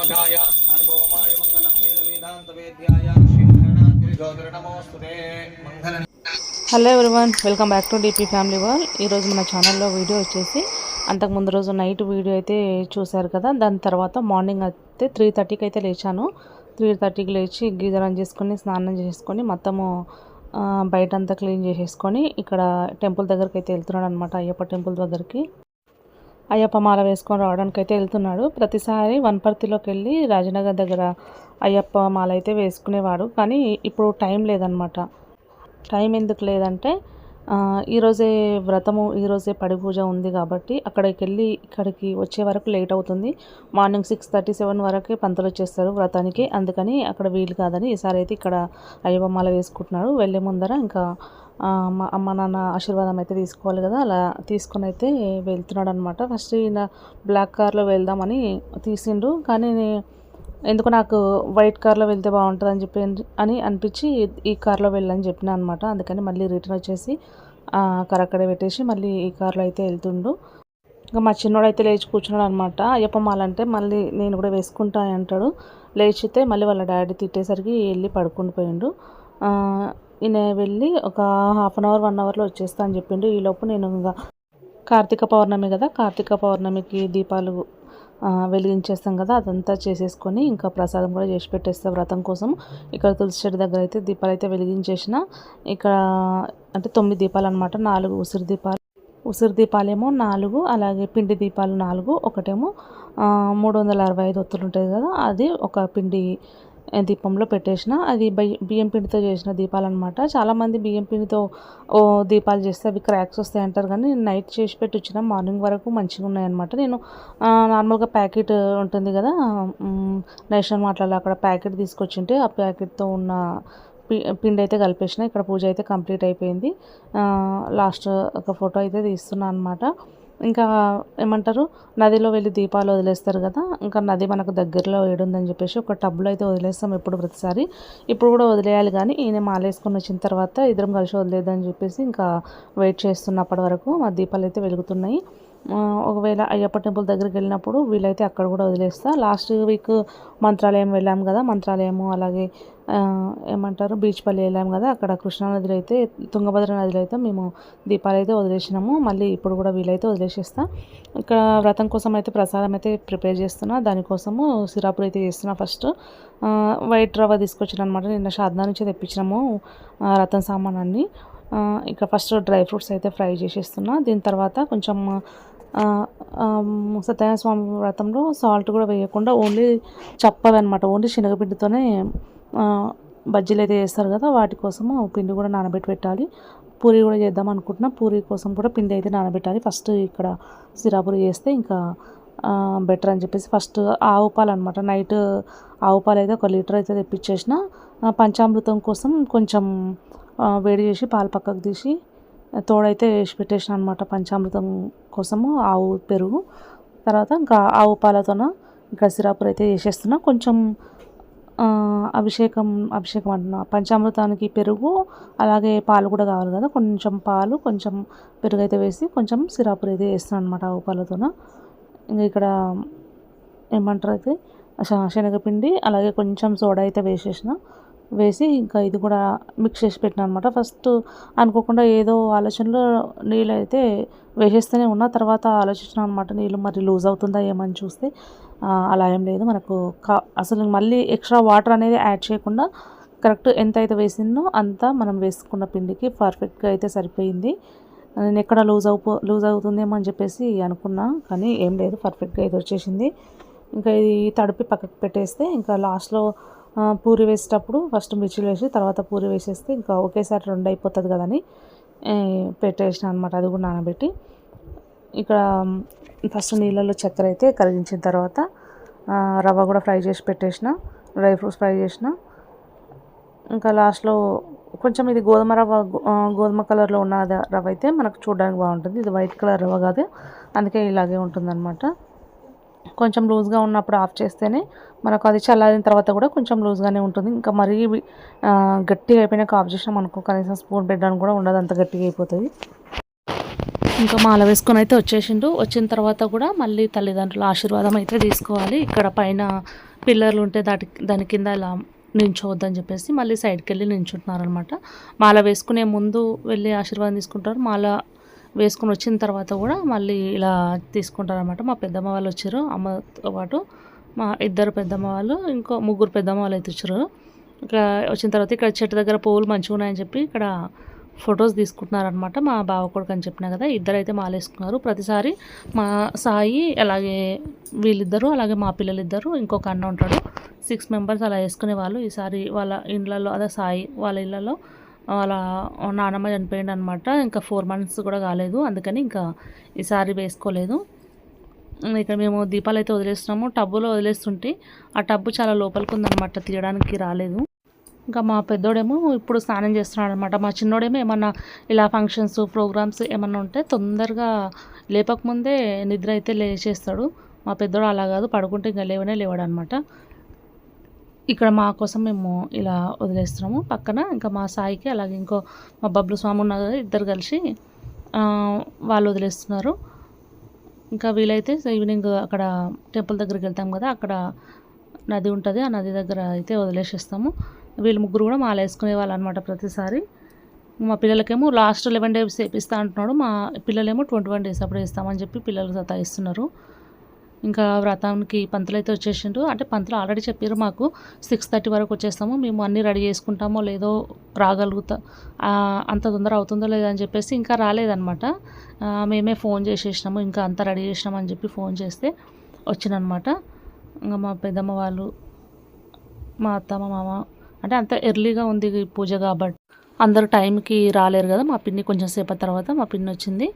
Hello everyone, welcome back to DP family world. ఈరోజు మన ఛానల్లో వీడియో వచ్చేసి అంతకు ముందు రోజు నైట్ వీడియో అయితే చూశారు కదా. దాని తర్వాత మార్నింగ్ అయితే 3:30కి అయితే లేచాను. 3:30కి లేచి గీజర్ ఆన్ చేసుకొని స్నానం చేసుకొని మొత్తము బయట అంతా క్లీన్ చేసేసుకొని ఇక్కడ టెంపుల్ దగ్గరికి అయితే వెళ్తున్నాడు అనమాట. అయ్యప్ప టెంపుల్ దగ్గరికి అయ్యప్ప మాల వేసుకొని రావడానికి అయితే వెళ్తున్నాడు. ప్రతిసారి వనపర్తిలోకి వెళ్ళి రాజనగర్ దగ్గర అయ్యప్ప మాల అయితే వేసుకునేవాడు, కానీ ఇప్పుడు టైం లేదనమాట. టైం ఎందుకు లేదంటే ఈరోజే వ్రతము, ఈరోజే పడి పూజ ఉంది కాబట్టి అక్కడికి వెళ్ళి ఇక్కడికి వచ్చే వరకు లేట్ అవుతుంది. మార్నింగ్ 6:37 వరకే పంతులు వచ్చేస్తారు వ్రతానికి. అందుకని అక్కడ వీలు కాదని ఈసారి అయితే ఇక్కడ అయ్యప్ప మాల వేసుకుంటున్నాడు. వెళ్ళే ముందర ఇంకా మా అమ్మ నాన్న ఆశీర్వాదం అయితే తీసుకోవాలి కదా, అలా తీసుకొని అయితే వెళ్తున్నాడు అనమాట. ఫస్ట్ ఈయన బ్లాక్ కార్లో వెళ్దామని తీసిండు, కానీ ఎందుకు నాకు వైట్ కార్లో వెళ్తే బాగుంటుంది అని చెప్పి అనిపించి ఈ కార్లో వెళ్ళని చెప్పిన అనమాట. అందుకని మళ్ళీ రిటర్న్ వచ్చేసి కార్ అక్కడే పెట్టేసి మళ్ళీ ఈ కార్లో అయితే వెళ్తుండు. ఇంకా మా చిన్నోడు అయితే లేచి కూర్చున్నాడు అనమాట. అయ్యప్ప మాల అంటే మళ్ళీ నేను కూడా వేసుకుంటా అంటాడు. లేచితే మళ్ళీ వాళ్ళ డాడీ తిట్టేసరికి వెళ్ళి పడుకుని పోయిండు. ఈయన వెళ్ళి ఒక హాఫ్ అన్ అవర్ 1 అవర్లో వచ్చేస్తా అని చెప్పిండు. ఈలోపు నేను ఇంకా కార్తీక పౌర్ణమి కదా, కార్తీక పౌర్ణమికి దీపాలు వెలిగించేస్తాం కదా, అదంతా చేసేసుకొని ఇంకా ప్రసాదం కూడా చేసి పెట్టేస్తాం వ్రతం కోసం. ఇక్కడ తులసి చెట్టు దగ్గర అయితే దీపాలు అయితే వెలిగించేసిన. ఇక్కడ అంటే 9 దీపాలు అనమాట. 4 ఉసిరి దీపాలు, ఉసిరి దీపాలేమో 4, అలాగే పిండి దీపాలు 4, ఒకటేమో 365 ఒత్తులు ఉంటుంది కదా, అది ఒక పిండి దీపంలో పెట్టేసిన. అది బియ్యం పిండితో చేసిన దీపాలు అనమాట. చాలామంది బియ్యం పిండితో దీపాలు చేస్తే అవి క్రాక్స్ వస్తాయి అంటారు, కానీ నేను నైట్ చేసి పెట్టి వచ్చిన మార్నింగ్ వరకు మంచిగా ఉన్నాయన్నమాట. నేను నార్మల్గా ప్యాకెట్ ఉంటుంది కదా, నేషనల్ మార్ట్లో అక్కడ ప్యాకెట్ తీసుకొచ్చింటే ఆ ప్యాకెట్తో ఉన్న పిండి అయితే కలిపేసిన. ఇక్కడ పూజ అయితే కంప్లీట్ అయిపోయింది. లాస్ట్ ఒక ఫోటో అయితే తీస్తున్నా అనమాట. ఇంకా ఏమంటారు, నదిలో వెళ్ళి దీపాలు వదిలేస్తారు కదా, ఇంకా నది మనకు దగ్గరలో ఏడుందని చెప్పేసి ఒక టబ్లో అయితే వదిలేస్తాం ఎప్పుడు ప్రతిసారి. ఇప్పుడు కూడా వదిలేయాలి, కానీ ఈయన మాలేసుకొని వచ్చిన తర్వాత ఇద్దరం కలిసి వదిలేదని చెప్పేసి ఇంకా వెయిట్ చేస్తున్నప్పటి వరకు మా దీపాలు అయితే వెలుగుతున్నాయి. ఒకవేళ అయ్యప్ప టెంపుల్ దగ్గరికి వెళ్ళినప్పుడు వీలైతే అక్కడ కూడా వదిలేస్తా. లాస్ట్ వీక్ మంత్రాలయం వెళ్ళాం కదా, మంత్రాలయము అలాగే ఏమంటారు బీచ్పల్లి వెళ్ళాం కదా, అక్కడ కృష్ణానదిలో అయితే తుంగభద్ర నదిలో అయితే మేము దీపాలు అయితే వదిలేసినాము. మళ్ళీ ఇప్పుడు కూడా వీలైతే వదిలేసేస్తా. ఇక్కడ వ్రతం కోసం అయితే ప్రసాదం అయితే ప్రిపేర్ చేస్తున్నా. దానికోసము సిరాపులు అయితే చేస్తున్నా. ఫస్ట్ వైట్ రవ్వ తీసుకొచ్చిన అనమాట, నిన్న షాద్నా నుంచి తెప్పించినాము రతం సామాన్ అన్ని. ఇక్కడ ఫస్ట్ డ్రై ఫ్రూట్స్ అయితే ఫ్రై చేసేస్తున్నా. దీని తర్వాత కొంచెం సత్యనారాయణ స్వామి వ్రతంలో సాల్ట్ కూడా వేయకుండా ఓన్లీ చప్పవి అనమాట, ఓన్లీ శనగపిండితోనే బజ్జీలు అయితే చేస్తారు కదా, వాటి కోసము పిండి కూడా నానబెట్టి పెట్టాలి. పూరి కూడా చేద్దాం అనుకుంటున్నా, పూరి కోసం కూడా పిండి అయితే నానబెట్టాలి. ఫస్ట్ ఇక్కడ సిరాపూరి చేస్తే ఇంకా బెటర్ అని చెప్పేసి ఫస్ట్ ఆవు పాలు అనమాట, నైట్ ఆవు పాలు అయితే 1 లీటర్ అయితే తెప్పించేసిన. పంచామృతం కోసం కొంచెం వేడి చేసి పాలు పక్కకు తీసి తోడైతే వేసి పెట్టేసిన అనమాట. పంచామృతం కోసము ఆవు పెరుగు, తర్వాత ఇంకా ఆవు పాలతోన ఇంకా సిరాపూర్ అయితే చేసేస్తున్నా. కొంచెం అభిషేకం అంటున్నా, పంచామృతానికి పెరుగు అలాగే పాలు కూడా కావాలి కదా, కొంచెం పాలు కొంచెం పెరుగు అయితే వేసి కొంచెం సిరాపూర్ అయితే వేస్తున్నాను అనమాట ఆవు పాలతోన. ఇంకా ఇక్కడ ఏమంటారు అయితే శనగపిండి అలాగే కొంచెం సోడా అయితే వేసి ఇంకా ఇది కూడా మిక్స్ చేసి పెట్టినా అనమాట. ఫస్ట్ అనుకోకుండా ఏదో ఆలోచనలో నీళ్ళు అయితే వేసేస్తూనే ఉన్నా, తర్వాత ఆలోచించిన అనమాట నీళ్ళు మరి లూజ్ అవుతుందా ఏమని చూస్తే అలా ఏం లేదు. మనకు అసలు మళ్ళీ ఎక్స్ట్రా వాటర్ అనేది యాడ్ చేయకుండా కరెక్ట్ ఎంత అయితే వేసిందో అంతా మనం వేసుకున్న పిండికి పర్ఫెక్ట్గా అయితే సరిపోయింది. నేను ఎక్కడ లూజ్ అవుతుందేమో అని చెప్పేసి అనుకున్నా, కానీ ఏం లేదు, పర్ఫెక్ట్గా అయితే వచ్చేసింది. ఇంకా ఇది తడిపి పక్కకు పెట్టేస్తే ఇంకా లాస్ట్లో పూరి వేసేటప్పుడు ఫస్ట్ మిర్చిలు వేసి తర్వాత పూరి వేసేస్తే ఇంకా ఒకేసారి 2 అయిపోతుంది కదని పెట్టేసిన అనమాట. అది కూడా నానబెట్టి ఇక్కడ ఫస్ట్ నీళ్ళలో చక్కెర అయితే కరిగించిన తర్వాత రవ్వ కూడా ఫ్రై చేసి పెట్టేసిన, డ్రై ఫ్రూట్స్ ఫ్రై చేసిన. ఇంకా లాస్ట్లో కొంచెం ఇది గోధుమ కలర్లో ఉన్న రవ్వ అయితే మనకు చూడడానికి బాగుంటుంది. ఇది వైట్ కలర్ రవ్వ కాదు, అందుకే ఇలాగే ఉంటుందన్నమాట. కొంచెం లూజ్గా ఉన్నప్పుడు ఆఫ్ చేస్తేనే మనకు అది చల్లారిన తర్వాత కూడా కొంచెం లూజ్గానే ఉంటుంది. ఇంకా మరీ గట్టిగా అయిపోయినాక ఆఫ్ చేసినాం అనుకో, కనీసం స్పూన్ పెట్టడానికి కూడా ఉండదు, అంత గట్టిగా అయిపోతుంది. ఇంకా మాల వేసుకొని అయితే వచ్చేసిండు. వచ్చిన తర్వాత కూడా మళ్ళీ తల్లిదండ్రుల ఆశీర్వాదం అయితే తీసుకోవాలి. ఇక్కడ పైన పిల్లర్లు ఉంటే దాని కింద ఇలా నించోవద్దని చెప్పేసి మళ్ళీ సైడ్కి వెళ్ళి నించుంటున్నారు అనమాట. మాల వేసుకునే ముందు వెళ్ళి ఆశీర్వాదం తీసుకుంటారు. మాల వేసుకొని వచ్చిన తర్వాత కూడా మళ్ళీ ఇలా తీసుకుంటారు అనమాట. మా పెద్దమ్మ వాళ్ళు వచ్చారు, అమ్మతో పాటు మా ఇద్దరు పెద్దమ్మ వాళ్ళు, ఇంకో ముగ్గురు పెద్దమ్మ వాళ్ళు అయితే వచ్చారు. ఇక్కడ వచ్చిన తర్వాత ఇక్కడ చెట్టు దగ్గర పువ్వులు మంచిగా ఉన్నాయని చెప్పి ఇక్కడ ఫొటోస్ తీసుకుంటున్నారనమాట. మా బావ కొడుకు అని చెప్పినా కదా, ఇద్దరు అయితే మాలేసుకున్నారు. ప్రతిసారి మా సాయి అలాగే వీళ్ళిద్దరూ అలాగే మా పిల్లలిద్దరు ఇంకొక అన్న ఉంటాడు, 6 మెంబర్స్ అలా వేసుకునే వాళ్ళు. ఈసారి వాళ్ళ ఇళ్ళల్లో అదే సాయి వాళ్ళ ఇళ్ళల్లో వాళ్ళ నానమ్మ చనిపోయింది అనమాట. ఇంకా 4 months కూడా కాలేదు, అందుకని ఇంకా ఈసారి వేసుకోలేదు. ఇక్కడ మేము దీపాలు అయితే వదిలేస్తున్నాము. టబ్బులో వదిలేస్తుంటే ఆ టబ్బు చాలా లోపలికి ఉందన్నమాట, తీయడానికి రాలేదు. ఇంకా మా పెద్దోడేమో ఇప్పుడు స్నానం చేస్తున్నాడు అనమాట. మా చిన్నోడేమో ఏమన్నా ఇలా ఫంక్షన్స్ ప్రోగ్రామ్స్ ఏమన్నా ఉంటే తొందరగా లేపకముందే నిద్ర అయితే లేచేస్తాడు. మా పెద్దోడు అలా కాదు, పడుకుంటే ఇంకా లేవడు అనమాట. ఇక్కడ మా కోసం మేము ఇలా వదిలేస్తున్నాము. పక్కన ఇంకా మా సాయికి అలాగే ఇంకో మా బబ్లు స్వామి ఉన్నారు కదా, ఇద్దరు కలిసి వాళ్ళు వదిలేస్తున్నారు. ఇంకా వీలైతే ఈవినింగ్ అక్కడ టెంపుల్ దగ్గరికి వెళ్తాం కదా, అక్కడ నది ఉంటుంది, ఆ నది దగ్గర అయితే వదిలేసేస్తాము. వీళ్ళు ముగ్గురు కూడా మాల వేసుకునే వాళ్ళు అనమాట ప్రతిసారి. మా పిల్లలకేమో లాస్ట్ 11 days వేపిస్తా అంటున్నాడు, మా పిల్లలేమో 21 days అప్పుడు వేస్తామని చెప్పి పిల్లలు సతాయిస్తున్నారు. ఇంకా వ్రతానికి పంతులు అయితే వచ్చేసిండ్రు. అంటే పంతులు ఆల్రెడీ చెప్పారు మాకు 6:30 వరకు వచ్చేస్తాము, మేము అన్నీ రెడీ చేసుకుంటామో లేదో రాగలుగుతా అంత తొందర అవుతుందో లేదో అని చెప్పేసి ఇంకా రాలేదన్నమాట. మేమే ఫోన్ చేసేసినాము, ఇంకా అంతా రెడీ చేసినాము అని చెప్పి ఫోన్ చేస్తే వచ్చిననమాట. ఇంకా మా పెద్దమ్మ వాళ్ళు, మా అత్త, మా మామ, అంటే అంత ఎర్లీగా ఉంది పూజ కాబట్టి అందరూ టైంకి రాలేరు కదా. మా పిన్ని కొంచెం సేపటి తర్వాత మా పిన్ని వచ్చింది.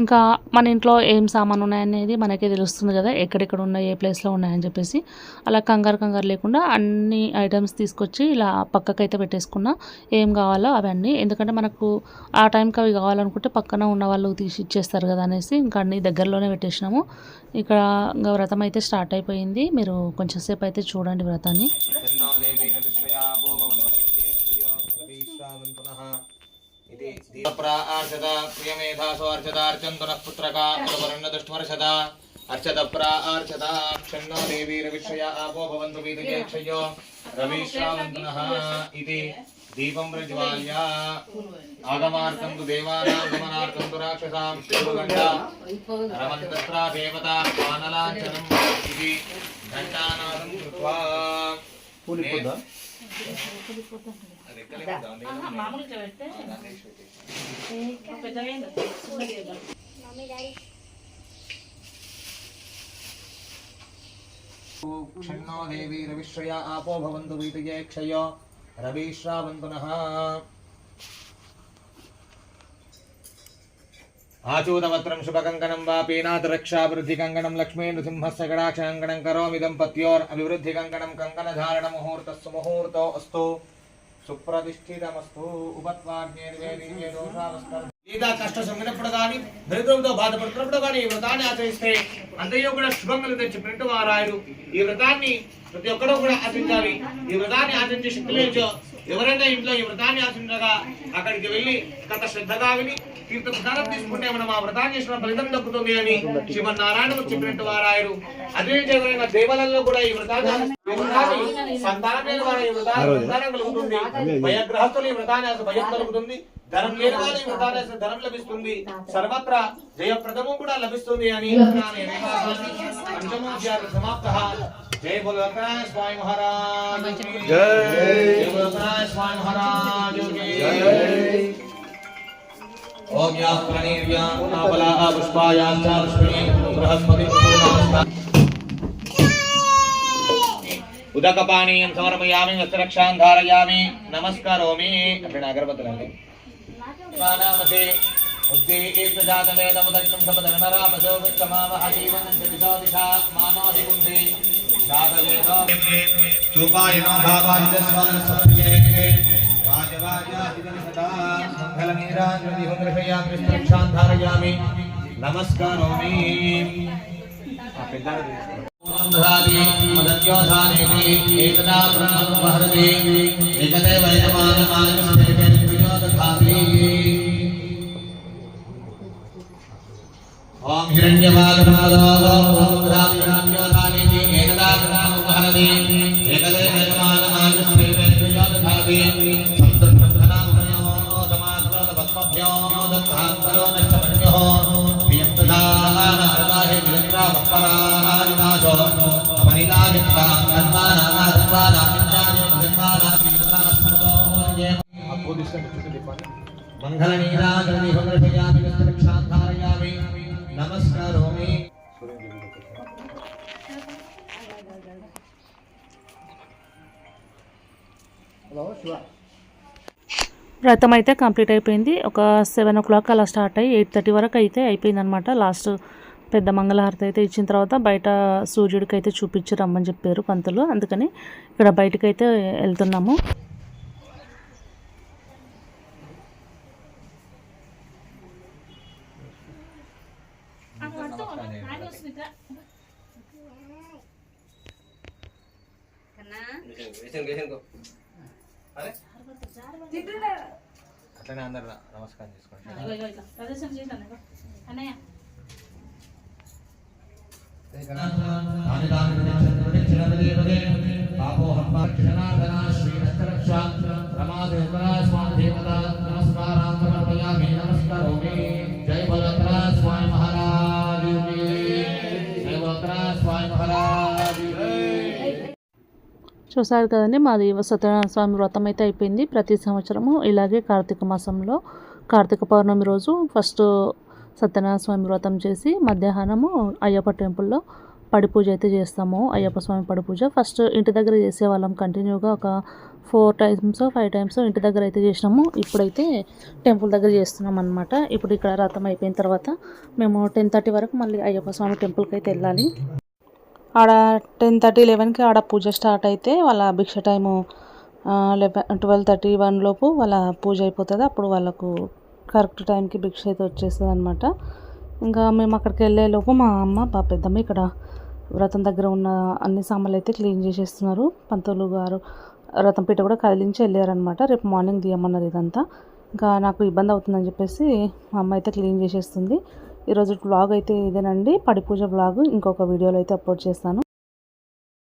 ఇంకా మన ఇంట్లో ఏం సామాను ఉన్నాయనేది మనకే తెలుస్తుంది కదా, ఎక్కడెక్కడ ఉన్నాయి, ఏ ప్లేస్లో ఉన్నాయని చెప్పేసి. అలా కంగారు లేకుండా అన్ని ఐటమ్స్ తీసుకొచ్చి ఇలా పక్కకైతే పెట్టేసుకున్నా, ఏం కావాలో అవన్నీ. ఎందుకంటే మనకు ఆ టైంకి అవి కావాలనుకుంటే పక్కన ఉన్న వాళ్ళు తీసి ఇచ్చేస్తారు కదా అనేసి ఇంకా అన్ని దగ్గరలోనే పెట్టేసినాము. ఇక్కడ ఇంకా వ్రతం అయితే స్టార్ట్ అయిపోయింది. మీరు కొంచెం సేపు అయితే చూడండి వ్రతాన్ని. अर्चत प्रियमेधासो अर्चतार्चन्तुनः पुत्रका वर्णदुष्टवर्षदा अर्चत प्रार्चता क्षण्णो देवी रविश्रया आपो भवन्तु वीतयेक्षयो रविश्रावन्तुनः इति दीपं प्रज्वाल्य आगमार्थं तु देवानां गमनार्थं तु राक्षसां शिवगण्डा रमन्तत्रा देवता पानलाञ्चनम् इति घण्टानादं कृत्वा क्षण्णो देवी रविश्रया आपो भवन्तु वीतये क्षयो रविश्रावन्तुनः आचूतवत्रं शुभकङ्कणं वा पीनाथरक्षाभिवृद्धिकङ्कणं लक्ष्मी नृसिंहस्य कटाक्षकङ्कणं करोमि दम्पत्योरभिवृद्धिकङ्कणं कङ्कणधारणमुहूर्तस्य मुहूर्तो अस्तु సుప్రతిష్ఠితమస్తు ఉపత్వాజ్ఞేర్వేదికే దోషావస్కర్ లేదా కష్ట సంగనప్పుడు కానీ దరిద్రంతో బాధపడుతున్నప్పుడు కానీ ఈ వ్రతాన్ని ఆచరిస్తే అంతయో కూడా శుభం కలుగుతుంది చెప్పినట్టు వారాయరు. ఈ వ్రతాన్ని ప్రతి ఒక్కరూ కూడా ఆచరించాలి. ఈ వ్రతాన్ని ఆచరించే శక్తి లేదు. ఎవరైనా ఇంట్లో ఈ వ్రతాన్ని ఆచరించగా అక్కడికి వెళ్ళి గత శ్రద్ధగా విని తీర్థ ప్రసారం తీసుకుంటే మనం ఆ వ్రతాన్ని చేసిన ఫలితం దక్కుతుంది అని శ్రీమన్నారాయణకు చెప్పినట్టు వారాయరు. అదే ఎవరైనా దేవాలయంలో కూడా ఈ వ్రతాన్ని సంతానం లేని వారు ఈ వ్రతాన్ని కలుగుతుంది. భయగ్రహస్తులు ఈ వ్రతాన్ని భయం కలుగుతుంది. ధనం లేని వారు ఈ వ్రతాన్ని ధనం లభిస్తుంది. సర్వత్రా జయప్రదము కూడా లభిస్తుంది అని పంచమోధ్యాయ సమాప్త. जय बोलो स्वामी महाराज की जय, जय बोलो स्वामी महाराज की जय। ओम या प्रणीर्या आपला पुष्पायाश्च पुष्पिणी बृहस्पति उदकपानीयं समर्पयामि वस्त्ररक्षां धारयामि नमस्करोमि। अपना अगरबत्ती नानामते उद्दीप्त जातवेदमुदग्नं सपदनरापसो विष्टमावह जीवनं दिशा मानोऽधिपुंसि जातवेदो चूपायनो भावादिस्वान सत्ये वाजवाजादिनं सदा मङ्गलनीराजति हुंग्रहयामि विष्टरक्षां धारयामि नमस्करोमि। मदन्योधानेति एकदा ब्रह्मं महर्ति एकदेव एकमानमानस्ते दधाति ओम हिरण्यवादनादो रुद्राभिराम्योधानेति एकदा ब्रह्मोपहरति एकदे यजमानमायुष्मेवेन्द्रियो दधाति संतृप्तधनामयो समाग्रतपद्मभ्यो दत्तान्तरो नष्टमन्योः प्रियं दधानारदाहे विरन्द्रा वत्परारिनाशो अपनिलाभित्ता कर्मानादर्वानामिन्द्राणि मगन्मानाभिन्द्रास्मदोर्ये मंगलनीराजनि भद्रभयामि विस्तरक्षाधारयामि नमस्कारोमि వ్రతం అయితే కంప్లీట్ అయిపోయింది. ఒక 7 o'clock అలా స్టార్ట్ అయ్యి 8:30 వరకు అయితే అయిపోయింది అనమాట. లాస్ట్ పెద్ద మంగళహారతి అయితే ఇచ్చిన తర్వాత బయట సూర్యుడికి అయితే చూపించి రమ్మని చెప్పారు పంతులు. అందుకని ఇక్కడ బయటకు అయితే వెళ్తున్నాము. అట్లనే అందరు నమస్కారం చేసుకోండి. జై బలత్రా స్వామి మహారాజ్ జై బలత్రా స్వామి మహారాజ్. చూసారు కదండి, మాది సత్యనారాయణ స్వామి వ్రతం అయితే అయిపోయింది. ప్రతి సంవత్సరము ఇలాగే కార్తీక మాసంలో కార్తీక పౌర్ణమి రోజు ఫస్ట్ సత్యనారాయణ స్వామి వ్రతం చేసి మధ్యాహ్నము అయ్యప్ప టెంపుల్లో పడి పూజ అయితే చేస్తాము. అయ్యప్ప స్వామి పడి పూజ ఫస్ట్ ఇంటి దగ్గర చేసేవాళ్ళం. కంటిన్యూగా ఒక 4 times 5 times ఇంటి దగ్గర అయితే చేసినాము. ఇప్పుడైతే టెంపుల్ దగ్గర చేస్తున్నాం అనమాట. ఇప్పుడు ఇక్కడ వ్రతం అయిపోయిన తర్వాత మేము 10:30 వరకు మళ్ళీ అయ్యప్ప స్వామి టెంపుల్కి అయితే వెళ్ళాలి. ఆడ 10:30 11కి ఆడ పూజ స్టార్ట్ అయితే వాళ్ళ భిక్ష టైము 12:30 1 లోపు వాళ్ళ పూజ అయిపోతుంది. అప్పుడు వాళ్ళకు కరెక్ట్ టైంకి భిక్ష అయితే వచ్చేస్తుంది అనమాట. ఇంకా మేము అక్కడికి వెళ్ళే లోపు మా అమ్మ పెద్దమ్మ ఇక్కడ వ్రతం దగ్గర ఉన్న అన్ని సామాన్లు అయితే క్లీన్ చేసేస్తున్నారు. పంతులు గారు వ్రతం పీట కూడా కదిలించి వెళ్ళారనమాట. రేపు మార్నింగ్ తీయమన్నారు ఇదంతా. ఇంకా నాకు ఇబ్బంది అవుతుందని చెప్పేసి మా అమ్మ అయితే క్లీన్ చేసేస్తుంది. ఈరోజు వ్లాగ్ అయితే ఇదేనండి, పడి పూజ వ్లాగ్. ఇంకొక వీడియోలో అయితే అప్లోడ్ చేస్తాను.